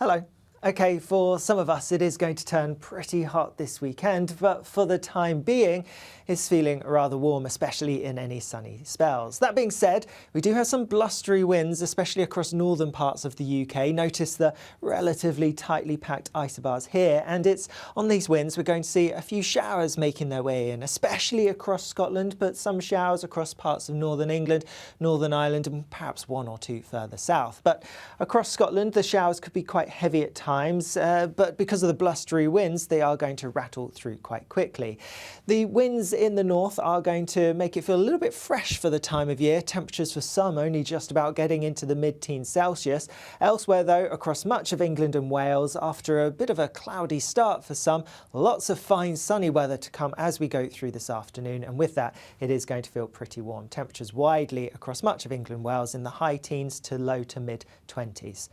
Hello. Okay, for some of us it is going to turn pretty hot this weekend, but for the time being it's feeling rather warm, especially in any sunny spells. That being said, we do have some blustery winds, especially across northern parts of the UK. Notice the relatively tightly packed isobars here, and it's on these winds we're going to see a few showers making their way in, especially across Scotland, but some showers across parts of northern England, Northern Ireland, and perhaps one or two further south. But across Scotland the showers could be quite heavy at times, but because of the blustery winds they are going to rattle through quite quickly. The winds in the north are going to make it feel a little bit fresh for the time of year. Temperatures for some only just about getting into the mid-teens Celsius. Elsewhere though, across much of England and Wales, after a bit of a cloudy start for some, lots of fine sunny weather to come as we go through this afternoon, and with that it is going to feel pretty warm. Temperatures widely across much of England and Wales in the high teens to low to mid-20s.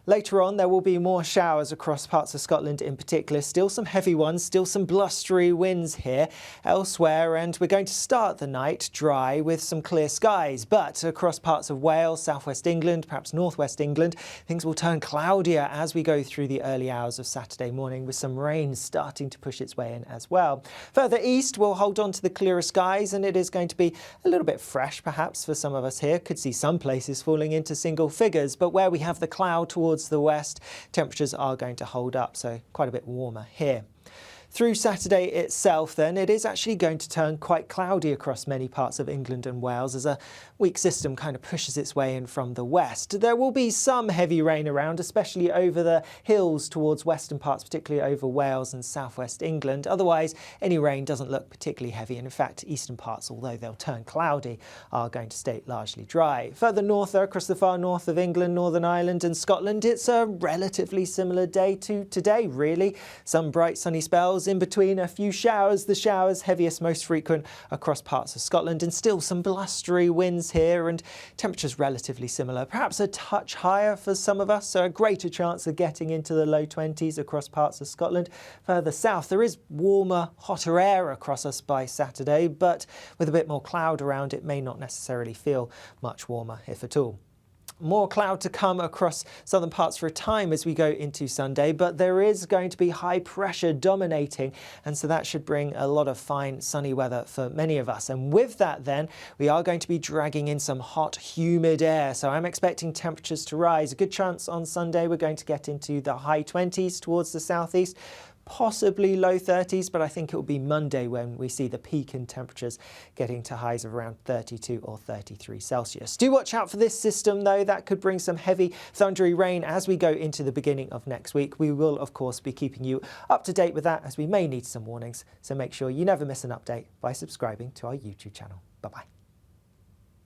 Later on there will be more showers across parts of Scotland in particular, still some heavy ones, still some blustery winds here elsewhere, and we're going to start the night dry with some clear skies, but across parts of Wales, southwest England, perhaps northwest England, things will turn cloudier as we go through the early hours of Saturday morning, with some rain starting to push its way in as well. Further east we'll hold on to the clearer skies, and it is going to be a little bit fresh perhaps for some of us here. Could see some places falling into single figures, but where we have the cloud towards the west, temperatures are going to hold up, so quite a bit warmer here. Through Saturday itself then, it is actually going to turn quite cloudy across many parts of England and Wales as a weak system kind of pushes its way in from the west. There will be some heavy rain around, especially over the hills towards western parts, particularly over Wales and southwest England. Otherwise, any rain doesn't look particularly heavy, and in fact eastern parts, although they'll turn cloudy, are going to stay largely dry. Further north though, across the far north of England, Northern Ireland and Scotland, it's a relatively similar day to today really. Some bright sunny spells, in between a few showers, the showers heaviest, most frequent across parts of Scotland, and still some blustery winds here, and temperatures relatively similar, perhaps a touch higher for some of us, so a greater chance of getting into the low 20s across parts of Scotland. Further south there is warmer, hotter air across us by Saturday, but with a bit more cloud around it may not necessarily feel much warmer, if at all. More cloud to come across southern parts for a time as we go into Sunday, but there is going to be high pressure dominating, and so that should bring a lot of fine sunny weather for many of us. And with that then, we are going to be dragging in some hot, humid air, so I'm expecting temperatures to rise. A good chance on Sunday we're going to get into the high 20s towards the southeast, possibly low 30s, but I think it will be Monday when we see the peak in temperatures getting to highs of around 32 or 33 Celsius. Do watch out for this system though, that could bring some heavy thundery rain as we go into the beginning of next week. We will of course be keeping you up to date with that, as we may need some warnings, so make sure you never miss an update by subscribing to our YouTube channel. Bye bye.